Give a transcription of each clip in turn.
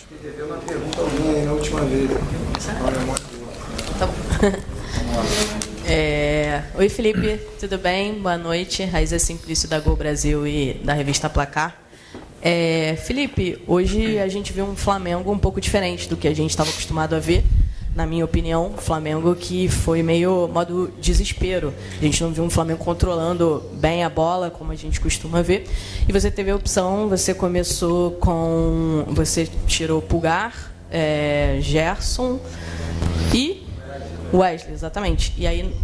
Me deveu uma pergunta alguém aí na última vez. Tá bom. Oi, Felipe, tudo bem? Boa noite. Raíza Simplício, da Gol Brasil e da revista Placar. Felipe, hoje a gente viu um Flamengo um pouco diferente do que a gente estava acostumado a ver. Na minha opinião, Flamengo que foi meio modo desespero. A gente não viu um Flamengo controlando bem a bola, como a gente costuma ver. E você teve a opção, você começou com... Você tirou Pulgar, Gerson e Wesley, exatamente. E aí,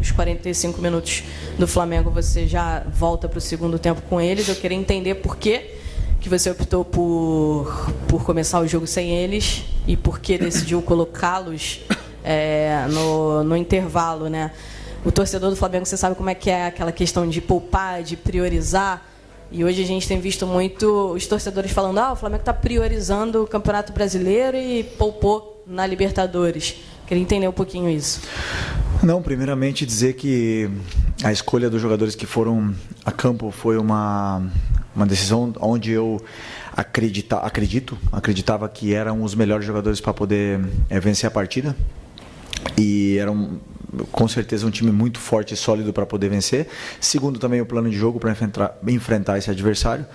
os 45 minutos do Flamengo, você já volta para o segundo tempo com eles. Eu queria entender por que você optou por começar o jogo sem eles e por que decidiu colocá-los no intervalo, né? O torcedor do Flamengo, você sabe como é que é aquela questão de poupar, de priorizar. E hoje a gente tem visto muito os torcedores falando: o Flamengo está priorizando o Campeonato Brasileiro e poupou na Libertadores. Queria entender um pouquinho isso. Não, primeiramente dizer que a escolha dos jogadores que foram a campo foi uma decisão onde eu acreditava que eram os melhores jogadores para poder vencer a partida. E eram, com certeza, um time muito forte e sólido para poder vencer. Segundo, também o plano de jogo para enfrentar esse adversário.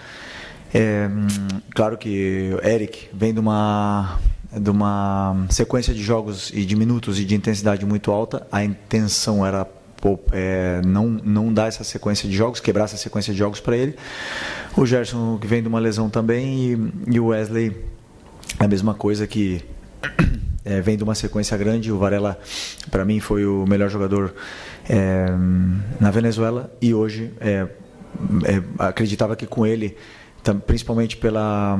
Claro que o Eric vem de uma sequência de jogos e de minutos e de intensidade muito alta. A intenção era não dar essa sequência de jogos, quebrar essa sequência de jogos para ele. O Gerson, que vem de uma lesão também, e o Wesley, a mesma coisa, que vem de uma sequência grande. O Varela, para mim, foi o melhor jogador na Venezuela, e hoje acreditava que com ele, principalmente pela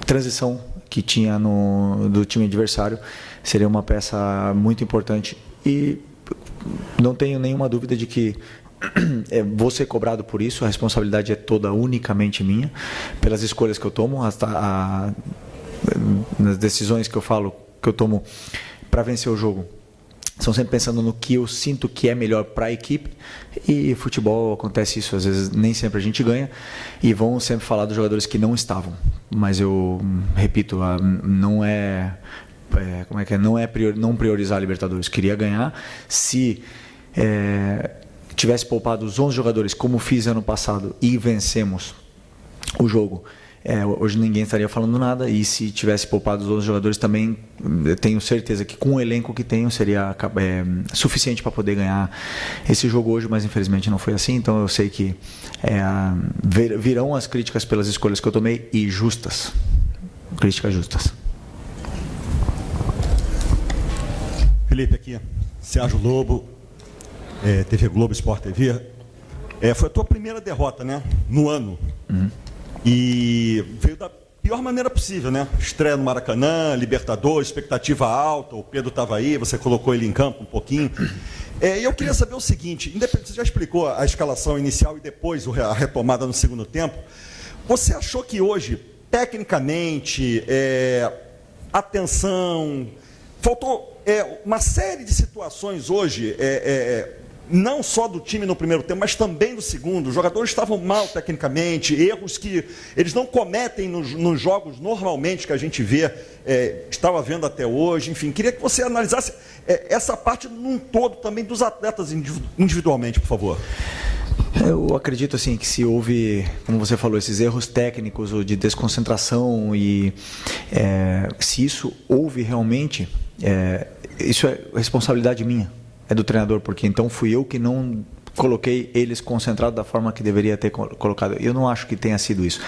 transição que tinha do time adversário, seria uma peça muito importante. E não tenho nenhuma dúvida de que vou ser cobrado por isso. A responsabilidade é toda unicamente minha, pelas escolhas que eu tomo, nas decisões que eu tomo para vencer o jogo. São sempre pensando no que eu sinto que é melhor para a equipe. E futebol acontece isso, às vezes nem sempre a gente ganha, e vão sempre falar dos jogadores que não estavam. Mas eu repito, não é não priorizar a Libertadores. Queria ganhar. Se tivesse poupado os 11 jogadores, como fiz ano passado, e vencemos o jogo, hoje ninguém estaria falando nada. E se tivesse poupado os 11 jogadores também, eu tenho certeza que com o elenco que tenho seria suficiente para poder ganhar esse jogo hoje, mas infelizmente não foi assim. Então eu sei que virão as críticas pelas escolhas que eu tomei, e justas, críticas justas. Felipe, aqui, Sérgio Lobo, TV Globo, Sport TV. Foi a tua primeira derrota, né, no ano. Uhum. E veio da pior maneira possível, né? Estreia no Maracanã, Libertadores, expectativa alta, o Pedro estava aí, você colocou ele em campo um pouquinho. E eu queria saber o seguinte: você já explicou a escalação inicial e depois a retomada no segundo tempo. Você achou que hoje, tecnicamente, atenção, faltou uma série de situações hoje, não só do time no primeiro tempo, mas também do segundo? Os jogadores estavam mal tecnicamente, erros que eles não cometem nos jogos normalmente que a gente vê, estava vendo até hoje. Enfim, queria que você analisasse essa parte num todo também dos atletas individualmente, por favor. Eu acredito assim que se houve, como você falou, esses erros técnicos ou de desconcentração, e se isso houve realmente, isso é responsabilidade minha, é do treinador, porque então fui eu que não coloquei eles concentrados da forma que deveria ter colocado. Eu não acho que tenha sido isso.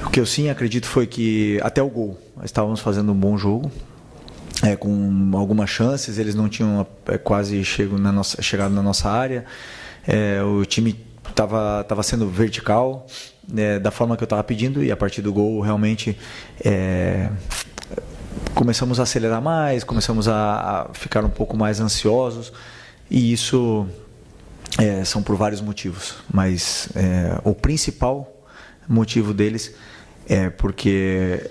O que eu sim acredito foi que até o gol estávamos fazendo um bom jogo, com algumas chances, eles não tinham quase chegado na nossa área. O time estava sendo vertical, da forma que eu estava pedindo, e a partir do gol realmente começamos a acelerar mais, começamos a ficar um pouco mais ansiosos, e isso são por vários motivos, mas o principal motivo deles é porque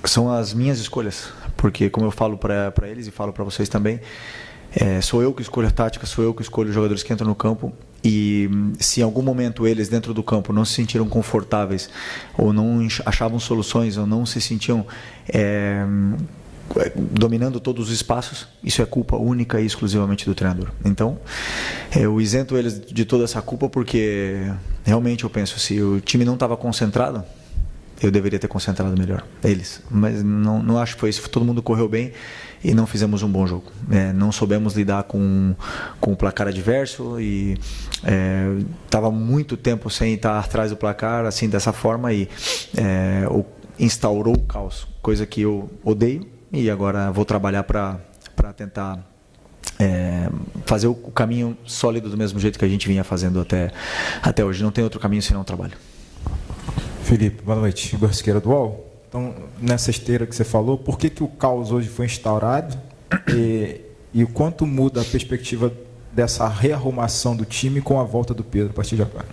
são as minhas escolhas, porque como eu falo para eles e falo para vocês também, sou eu que escolho a tática, sou eu que escolho os jogadores que entram no campo, E se em algum momento eles dentro do campo não se sentiram confortáveis ou não achavam soluções ou não se sentiam dominando todos os espaços, isso é culpa única e exclusivamente do treinador. Então, eu isento eles de toda essa culpa porque realmente eu penso, se o time não estava concentrado, eu deveria ter concentrado melhor, eles. Mas não acho que foi isso. Todo mundo correu bem e não fizemos um bom jogo. Não soubemos lidar com o placar adverso e estava muito tempo sem estar atrás do placar, assim, dessa forma, e instaurou o caos, coisa que eu odeio, e agora vou trabalhar para tentar fazer o caminho sólido do mesmo jeito que a gente vinha fazendo até hoje. Não tem outro caminho senão o trabalho. Felipe, boa noite. Igor Siqueira do UOL. Então, nessa esteira que você falou, por que o caos hoje foi instaurado e o quanto muda a perspectiva dessa rearrumação do time com a volta do Pedro a partir de agora?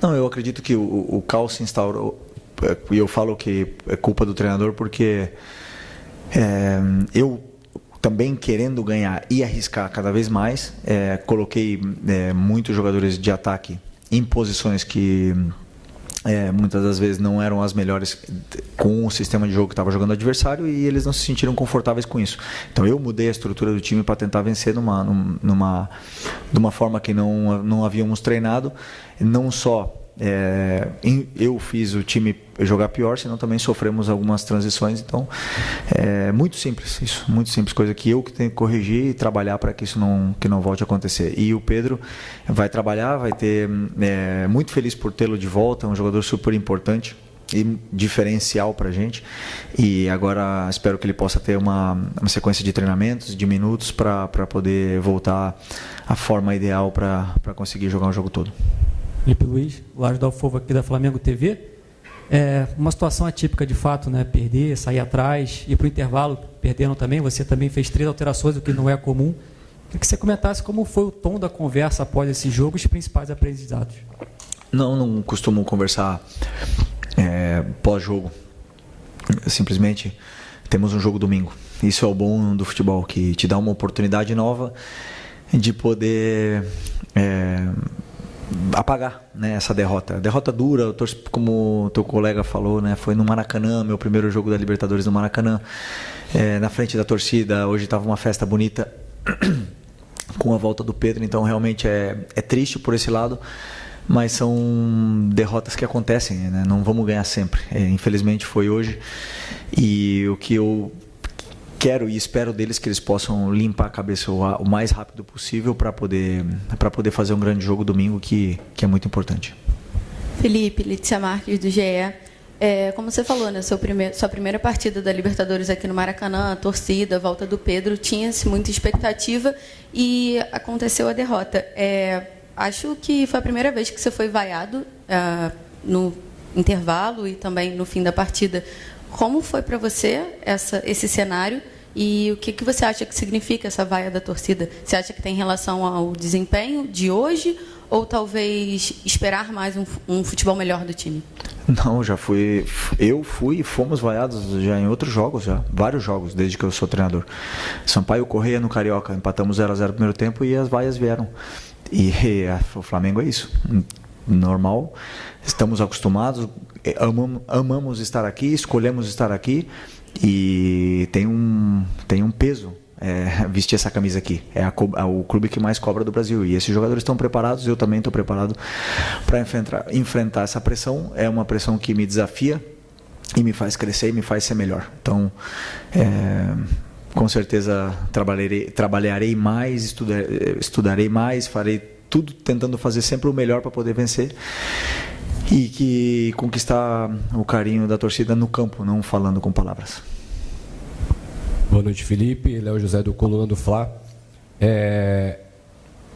Não, eu acredito que o caos se instaurou, e eu falo que é culpa do treinador porque eu também querendo ganhar e arriscar cada vez mais, coloquei muitos jogadores de ataque em posições que muitas das vezes não eram as melhores com o sistema de jogo que estava jogando o adversário, e eles não se sentiram confortáveis com isso. Então eu mudei a estrutura do time para tentar vencer de uma forma que não havíamos treinado, não só eu fiz o time jogar pior, senão também sofremos algumas transições. Então muito simples isso, muito simples, coisa que eu que tenho que corrigir e trabalhar para que isso não volte a acontecer. E o Pedro vai trabalhar, vai ter muito feliz por tê-lo de volta, é um jogador super importante e diferencial para a gente, e agora espero que ele possa ter uma sequência de treinamentos, de minutos, para poder voltar à forma ideal para conseguir jogar o jogo todo. Felipe Luiz, Laje da Alfova aqui da Flamengo TV. Uma situação atípica de fato, né? Perder, sair atrás, ir para o intervalo, perdendo também. Você também fez 3 alterações, o que não é comum. Queria que você comentasse como foi o tom da conversa após esse jogo, os principais aprendizados. Não costumo conversar pós-jogo. Simplesmente temos um jogo domingo. Isso é o bom do futebol, que te dá uma oportunidade nova de poder apagar, né, essa derrota dura. Como o teu colega falou, né, foi no Maracanã, meu primeiro jogo da Libertadores no Maracanã, na frente da torcida. Hoje estava uma festa bonita com a volta do Pedro, então realmente é triste por esse lado, mas são derrotas que acontecem, né? Não vamos ganhar sempre, infelizmente foi hoje, e o que eu quero e espero deles que eles possam limpar a cabeça o mais rápido possível para poder fazer um grande jogo domingo, que é muito importante. Felipe, Letícia Marques do GE. Como você falou, né, sua primeira partida da Libertadores aqui no Maracanã, a torcida, a volta do Pedro, tinha-se muita expectativa e aconteceu a derrota. Acho que foi a primeira vez que você foi vaiado no intervalo e também no fim da partida. Como foi para você esse cenário? E o que você acha que significa essa vaia da torcida? Você acha que tem relação ao desempenho de hoje ou talvez esperar mais um futebol melhor do time? Não, eu fui e fomos vaiados já em outros jogos, vários jogos, desde que eu sou treinador. Sampaio Correia no Carioca, empatamos 0-0 no primeiro tempo e as vaias vieram. E o Flamengo é isso, normal, estamos acostumados, amamos estar aqui, escolhemos estar aqui, e tem um peso vestir essa camisa aqui. É o clube que mais cobra do Brasil, e esses jogadores estão preparados, eu também estou preparado para enfrentar essa pressão. É uma pressão que me desafia e me faz crescer e me faz ser melhor. Então com certeza trabalharei mais, estudarei mais, farei tudo tentando fazer sempre o melhor para poder vencer e que conquistar o carinho da torcida no campo, não falando com palavras. Boa noite, Felipe. Léo José do Coluna do Fla.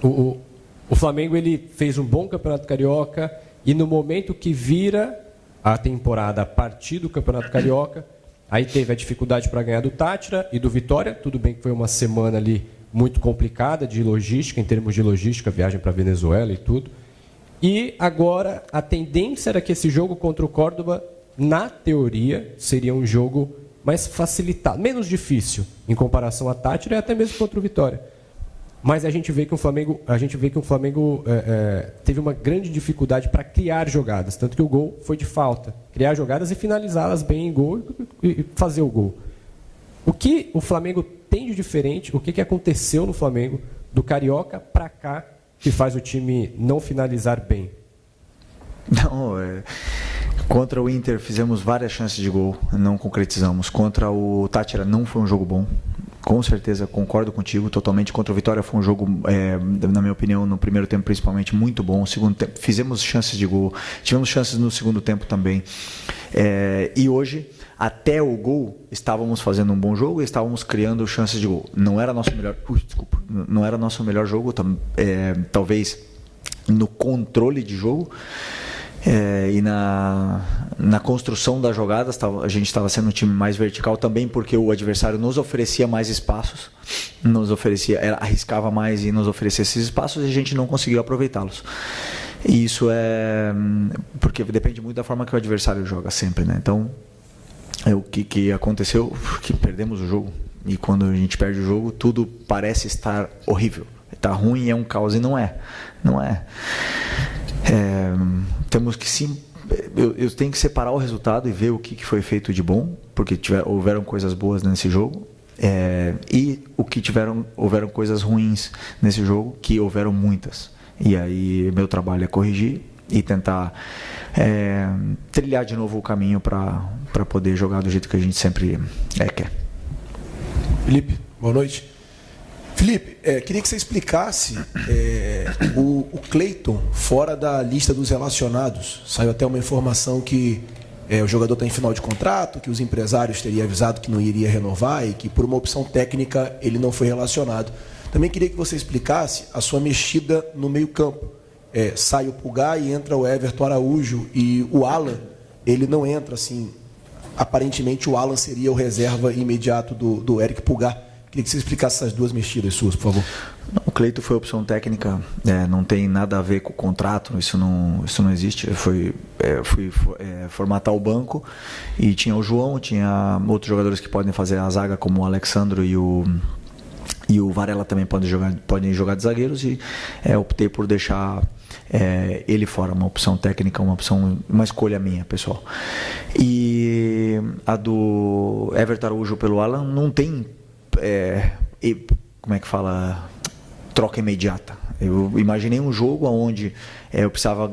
O Flamengo ele fez um bom Campeonato Carioca e no momento que vira a temporada a partir do Campeonato Carioca, aí teve a dificuldade para ganhar do Tátira e do Vitória. Tudo bem que foi uma semana ali muito complicada de logística, em termos de logística, viagem para a Venezuela e tudo. E agora a tendência era que esse jogo contra o Córdoba, na teoria, seria um jogo mais facilitado, menos difícil em comparação a Tátira e até mesmo contra o Vitória. mas a gente vê que o Flamengo, teve uma grande dificuldade para criar jogadas, tanto que o gol foi de falta. Criar jogadas e finalizá-las bem em gol e fazer o gol. O que o Flamengo tem de diferente, o que aconteceu no Flamengo do Carioca para cá que faz o time não finalizar bem? Não, contra o Inter fizemos várias chances de gol, não concretizamos. Contra o Táchira não foi um jogo bom. Com certeza, concordo contigo totalmente. Contra o Vitória foi um jogo, na minha opinião, no primeiro tempo principalmente, muito bom. No segundo tempo, fizemos chances de gol, tivemos chances no segundo tempo também. E hoje, até o gol, estávamos fazendo um bom jogo e estávamos criando chances de gol. Não era nosso melhor, não era nosso melhor jogo, talvez no controle de jogo. E na construção das jogadas a gente estava sendo um time mais vertical também, porque o adversário nos oferecia mais espaços, arriscava mais e nos oferecia esses espaços e a gente não conseguiu aproveitá-los. E isso porque depende muito da forma que o adversário joga sempre, né? Então o que aconteceu, que perdemos o jogo, e quando a gente perde o jogo tudo parece estar horrível, está ruim, é um caos, e não é. Temos que sim. Eu tenho que separar o resultado e ver o que foi feito de bom, porque houveram coisas boas nesse jogo, e houveram coisas ruins nesse jogo, que houveram muitas. E aí meu trabalho é corrigir e tentar trilhar de novo o caminho para poder jogar do jeito que a gente sempre quer. Felipe, boa noite. Felipe, queria que você explicasse o Cleiton fora da lista dos relacionados. Saiu até uma informação que o jogador está em final de contrato, que os empresários teriam avisado que não iria renovar e que por uma opção técnica ele não foi relacionado. Também queria que você explicasse a sua mexida no meio-campo. Sai o Pulgar e entra o Everton Araújo, e o Alan, ele não entra assim. Aparentemente o Alan seria o reserva imediato do Eric Pulgar. Queria que você explicasse essas duas mexidas suas, por favor. O Cleiton foi opção técnica, não tem nada a ver com o contrato, isso não existe. Fui formatar o banco e tinha o João, tinha outros jogadores que podem fazer a zaga, como o Alexandro e o Varela também podem jogar de zagueiros, e optei por deixar ele fora, uma opção técnica, uma escolha minha, pessoal. E a do Everton Araújo pelo Alan não tem, como é que fala, troca imediata. Eu imaginei um jogo onde eu precisava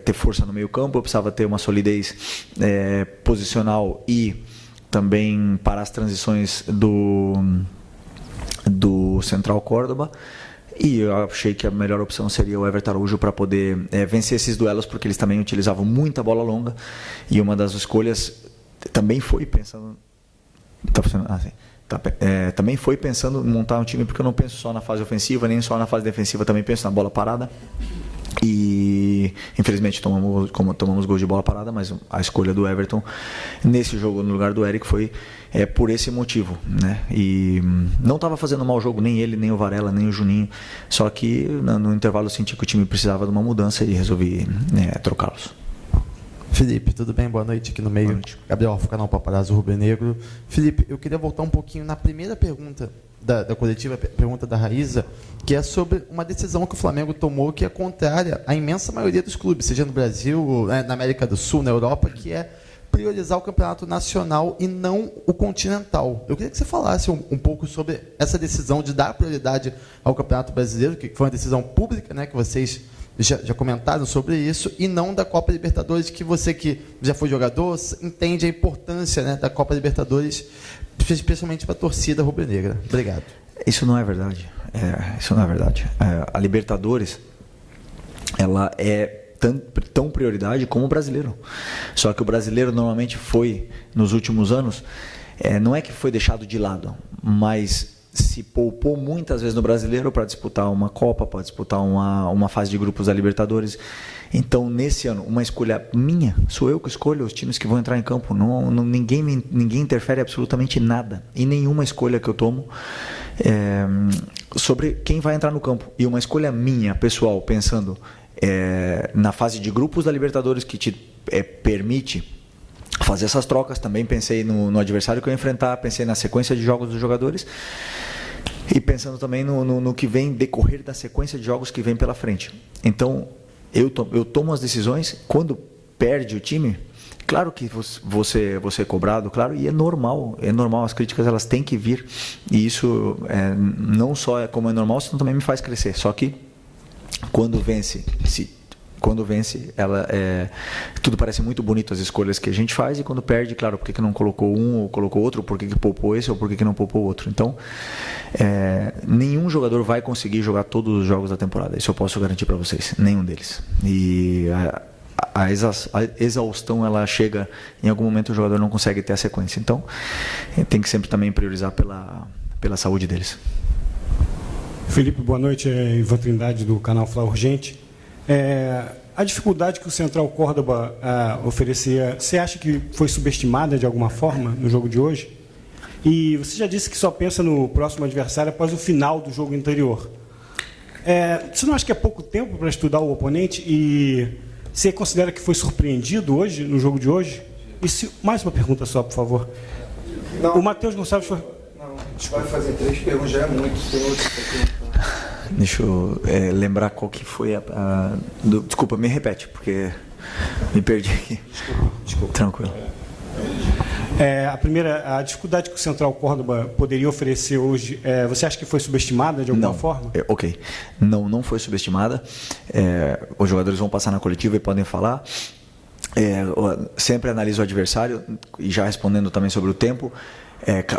ter força no meio campo, eu precisava ter uma solidez posicional e também para as transições do Central Córdoba, e eu achei que a melhor opção seria o Everton Araújo para poder vencer esses duelos, porque eles também utilizavam muita bola longa, e uma das escolhas também foi pensando também foi pensando em montar um time, porque eu não penso só na fase ofensiva, nem só na fase defensiva, também penso na bola parada. E infelizmente tomamos gol de bola parada, mas a escolha do Everton nesse jogo no lugar do Eric foi por esse motivo, né? E não estava fazendo um mau jogo, nem ele, nem o Varela, nem o Juninho, só que no intervalo eu senti que o time precisava de uma mudança e resolvi trocá-los. Felipe, tudo bem? Boa noite aqui no meio. Gabriel, canal Paparazzo Rubro Negro. Felipe, eu queria voltar um pouquinho na primeira pergunta da coletiva, pergunta da Raíza, que é sobre uma decisão que o Flamengo tomou que é contrária à imensa maioria dos clubes, seja no Brasil, na América do Sul, na Europa, que é priorizar o campeonato nacional e não o continental. Eu queria que você falasse um pouco sobre essa decisão de dar prioridade ao Campeonato Brasileiro, que foi uma decisão pública, né, que vocês já comentaram sobre isso, e não da Copa Libertadores, que você que já foi jogador entende a importância, né, da Copa Libertadores, especialmente para a torcida rubro-negra. Obrigado. Isso não é verdade. Isso não é verdade. A Libertadores, ela é tão prioridade como o brasileiro. Só que o brasileiro normalmente foi, nos últimos anos, não é que foi deixado de lado, mas se poupou muitas vezes no brasileiro para disputar uma Copa, para disputar uma fase de grupos da Libertadores. Então, nesse ano, uma escolha minha, sou eu que escolho os times que vão entrar em campo. Ninguém interfere absolutamente nada em nenhuma escolha que eu tomo sobre quem vai entrar no campo. E uma escolha minha, pessoal, pensando na fase de grupos da Libertadores, que te permite fazer essas trocas. Também pensei no adversário que eu ia enfrentar, pensei na sequência de jogos dos jogadores. E pensando também no que vem decorrer da sequência de jogos que vem pela frente. Então, eu tomo as decisões. Quando perde o time, claro que você é cobrado, claro, e é normal, as críticas elas têm que vir, e isso não só é como é normal, senão também me faz crescer. Só que quando vence, tudo parece muito bonito, as escolhas que a gente faz, e quando perde, claro, por que não colocou um ou colocou outro, por que poupou esse ou por que não poupou outro. Então, nenhum jogador vai conseguir jogar todos os jogos da temporada, isso eu posso garantir para vocês, nenhum deles. E a exaustão, ela chega, em algum momento o jogador não consegue ter a sequência. Então, tem que sempre também priorizar pela saúde deles. Felipe, boa noite. Ivan Trindade, do canal Fla Urgente. A dificuldade que o Central Córdoba oferecia, você acha que foi subestimada de alguma forma no jogo de hoje? E você já disse que só pensa no próximo adversário após o final do jogo anterior. Você não acha que é pouco tempo para estudar o oponente? E você considera que foi surpreendido hoje, no jogo de hoje? Mais uma pergunta só, por favor. Não. O Matheus Gonçalves foi... Não, a gente vai fazer 3 perguntas, já é muito. Tem outro aqui. Deixa eu lembrar qual que foi desculpa, me repete, porque me perdi aqui. Desculpa. Tranquilo. A primeira, a dificuldade que o Central Córdoba poderia oferecer hoje, você acha que foi subestimada de alguma forma? Ok. Não foi subestimada. Os jogadores vão passar na coletiva e podem falar. Sempre analiso o adversário, e já respondendo também sobre o tempo.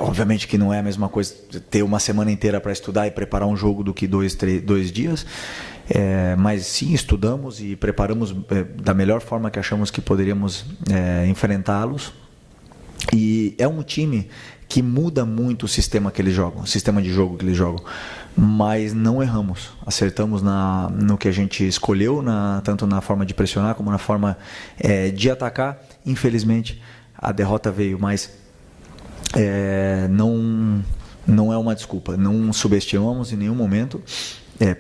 Obviamente que não é a mesma coisa ter uma semana inteira para estudar e preparar um jogo do que 2 dias, mas sim, estudamos e preparamos da melhor forma que achamos que poderíamos enfrentá-los. E é um time que muda muito o sistema que eles jogam, o sistema de jogo que eles jogam, mas não erramos, acertamos no que a gente escolheu, tanto na forma de pressionar como na forma de atacar. Infelizmente a derrota veio, mas não é uma desculpa, não subestimamos em nenhum momento,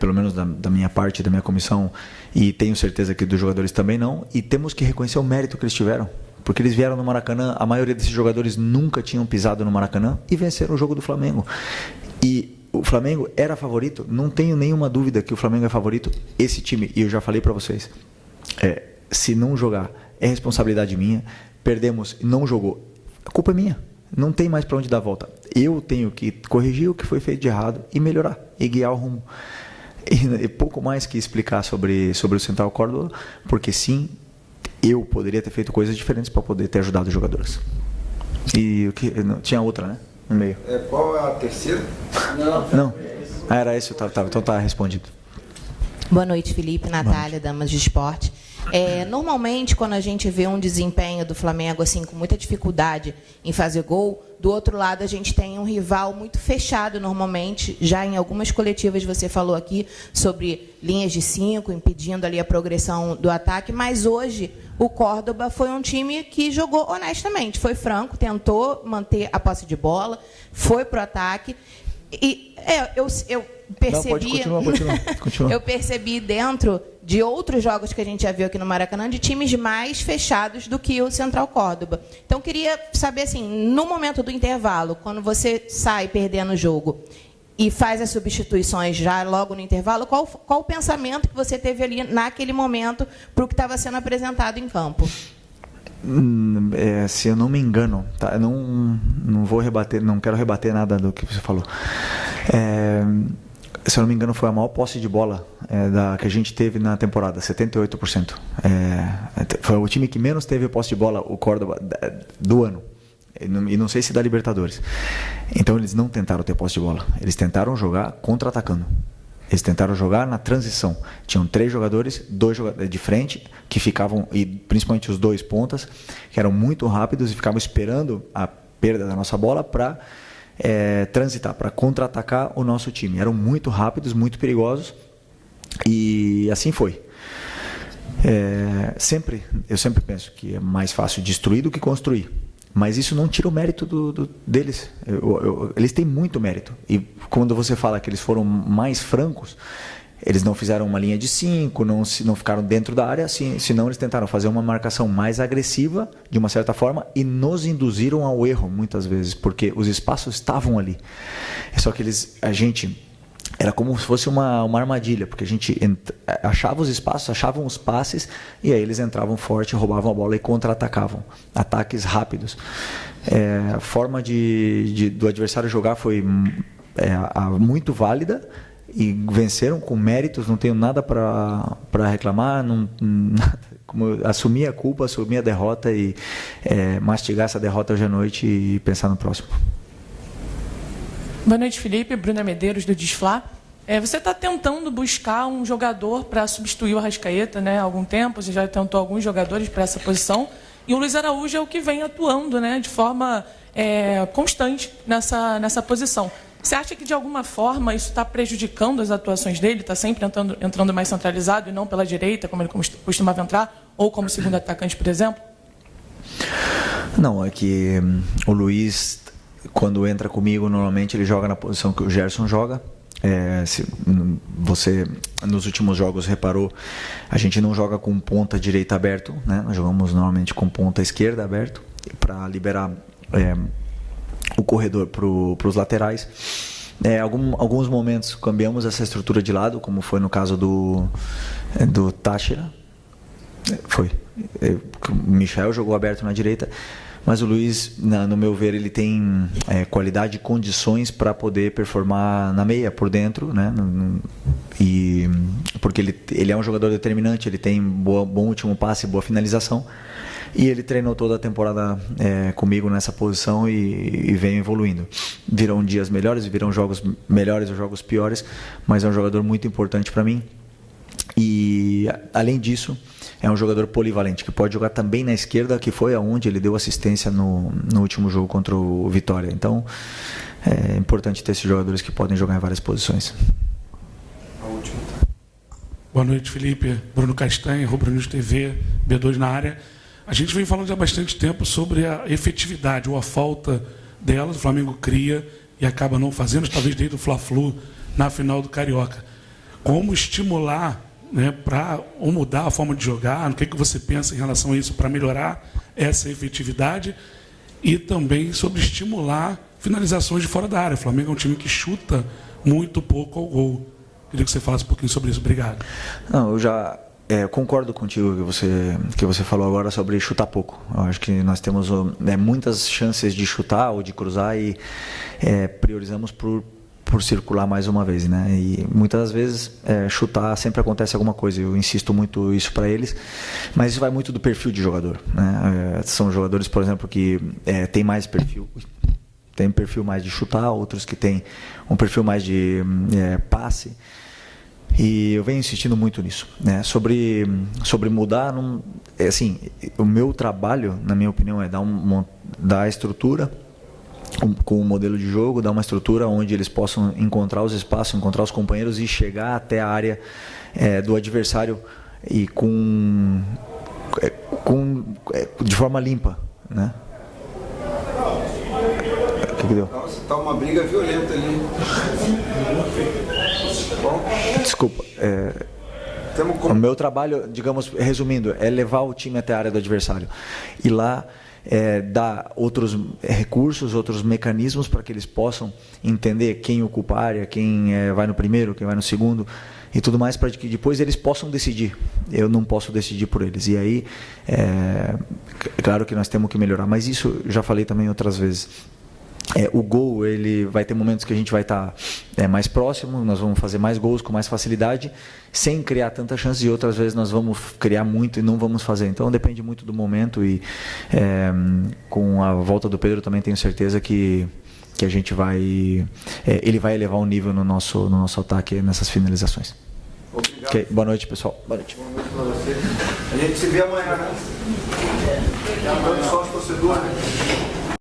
pelo menos da minha parte, da minha comissão, e tenho certeza que dos jogadores também não, e temos que reconhecer o mérito que eles tiveram, porque eles vieram no Maracanã, a maioria desses jogadores nunca tinham pisado no Maracanã e venceram o jogo do Flamengo. E o Flamengo era favorito, não tenho nenhuma dúvida que o Flamengo é favorito. Esse time, e eu já falei para vocês, se não jogar, é responsabilidade minha. Perdemos, não jogou, a culpa é minha. Não tem mais para onde dar a volta. Eu tenho que corrigir o que foi feito de errado e melhorar, e guiar o rumo. E pouco mais que explicar sobre o Central Córdoba, porque sim, eu poderia ter feito coisas diferentes para poder ter ajudado os jogadores. E tinha outra, né? No meio. Qual é a terceira? Não. Era isso, então tá respondido. Boa noite, Felipe, Natália, Damas de Esporte. Normalmente, quando a gente vê um desempenho do Flamengo assim com muita dificuldade em fazer gol, do outro lado a gente tem um rival muito fechado normalmente. Já em algumas coletivas você falou aqui sobre linhas de 5, impedindo ali a progressão do ataque, mas hoje o Córdoba foi um time que jogou honestamente, foi franco, tentou manter a posse de bola, foi para o ataque. E eu percebi, não, continua. Eu percebi dentro de outros jogos que a gente já viu aqui no Maracanã, de times mais fechados do que o Central Córdoba. Então, queria saber, assim, no momento do intervalo, quando você sai perdendo o jogo e faz as substituições já logo no intervalo, qual o pensamento que você teve ali naquele momento para o que estava sendo apresentado em campo? Se eu não me engano, tá? Eu não vou rebater, não quero rebater nada do que você falou. Se eu não me engano, foi a maior posse de bola que a gente teve na temporada, 78%. Foi o time que menos teve posse de bola, o Córdoba, do ano. E não sei se da Libertadores. Então eles não tentaram ter posse de bola, eles tentaram jogar contra-atacando. Eles tentaram jogar na transição. Tinham 3 jogadores, 2 jogadores de frente, que ficavam, e principalmente os 2 pontas, que eram muito rápidos e ficavam esperando a perda da nossa bola para transitar, para contra-atacar o nosso time. Eram muito rápidos, muito perigosos, e assim foi. Eu sempre penso que é mais fácil destruir do que construir. Mas isso não tira o mérito deles. Eles têm muito mérito. E quando você fala que eles foram mais francos, Eles não fizeram uma linha de 5, não ficaram dentro da área, senão eles tentaram fazer uma marcação mais agressiva, de uma certa forma, e nos induziram ao erro, muitas vezes, porque os espaços estavam ali. Só que era como se fosse uma armadilha, porque a gente achava os espaços, achavam os passes, e aí eles entravam forte, roubavam a bola e contra-atacavam. Ataques rápidos. A forma do adversário jogar foi muito válida, e venceram com méritos, não tenho nada para reclamar, assumir a culpa, assumir a derrota e mastigar essa derrota hoje à noite e pensar no próximo. Boa noite, Felipe. Bruna Medeiros, do Desflá. Você está tentando buscar um jogador para substituir o Arrascaeta, né, há algum tempo, você já tentou alguns jogadores para essa posição, e o Luiz Araújo é o que vem atuando, né, de forma constante nessa posição. Você acha que, de alguma forma, isso está prejudicando as atuações dele? Está sempre entrando mais centralizado e não pela direita, como ele costumava entrar, ou como segundo atacante, por exemplo? Não, é que o Luiz, quando entra comigo, normalmente ele joga na posição que o Gerson joga. Se você, nos últimos jogos, reparou, a gente não joga com ponta direita aberto, né? Nós jogamos normalmente com ponta esquerda aberto, para liberar o corredor para os laterais. Alguns momentos cambiamos essa estrutura de lado, como foi no caso do Táchira. O Michel jogou aberto na direita, mas o Luiz, no meu ver, ele tem qualidade e condições para poder performar na meia, por dentro, né? Porque ele é um jogador determinante, ele tem bom último passe, boa finalização. E ele treinou toda a temporada comigo nessa posição e vem evoluindo. Virão dias melhores, virão jogos melhores ou jogos piores, mas é um jogador muito importante para mim. E, além disso, é um jogador polivalente, que pode jogar também na esquerda, que foi aonde ele deu assistência no último jogo contra o Vitória. Então, é importante ter esses jogadores que podem jogar em várias posições. Boa noite, Felipe. Bruno Castanha, Rubro News TV, B2 na área. A gente vem falando já há bastante tempo sobre a efetividade ou a falta dela. O Flamengo cria e acaba não fazendo, talvez desde o Fla-Flu na final do Carioca. Como estimular, né, ou mudar a forma de jogar? O que você pensa em relação a isso para melhorar essa efetividade? E também sobre estimular finalizações de fora da área. O Flamengo é um time que chuta muito pouco ao gol. Queria que você falasse um pouquinho sobre isso. Obrigado. Não, eu já concordo contigo que você falou agora sobre chutar pouco. Eu acho que nós temos muitas chances de chutar ou de cruzar e priorizamos por circular mais uma vez, né? E muitas das vezes chutar sempre acontece alguma coisa. Eu insisto muito isso para eles, mas isso vai muito do perfil de jogador, né? São jogadores, por exemplo, que têm mais perfil. Tem um perfil mais de chutar, outros que têm um perfil mais de passe. E eu venho insistindo muito nisso, né? Sobre mudar, assim, o meu trabalho, na minha opinião, é dar a estrutura com o modelo de jogo, dar uma estrutura onde eles possam encontrar os espaços, encontrar os companheiros e chegar até a área do adversário e de forma limpa, né? O que deu? Está uma briga violenta ali. Desculpa. O meu trabalho, digamos, resumindo, é levar o time até a área do adversário. E lá dar outros recursos, outros mecanismos para que eles possam entender quem ocupa a área, quem vai no primeiro, quem vai no segundo e tudo mais, para que depois eles possam decidir. Eu não posso decidir por eles. E aí, claro que nós temos que melhorar, mas isso já falei também outras vezes. O gol, ele vai ter momentos que a gente vai estar mais próximo, nós vamos fazer mais gols com mais facilidade, sem criar tantas chances, e outras vezes nós vamos criar muito e não vamos fazer. Então depende muito do momento e com a volta do Pedro também tenho certeza que a gente ele vai elevar o nível no nosso ataque nessas finalizações. Obrigado. Okay. Boa noite, pessoal. Boa noite. Boa noite para você. A gente se vê amanhã, né? Só os torcedores.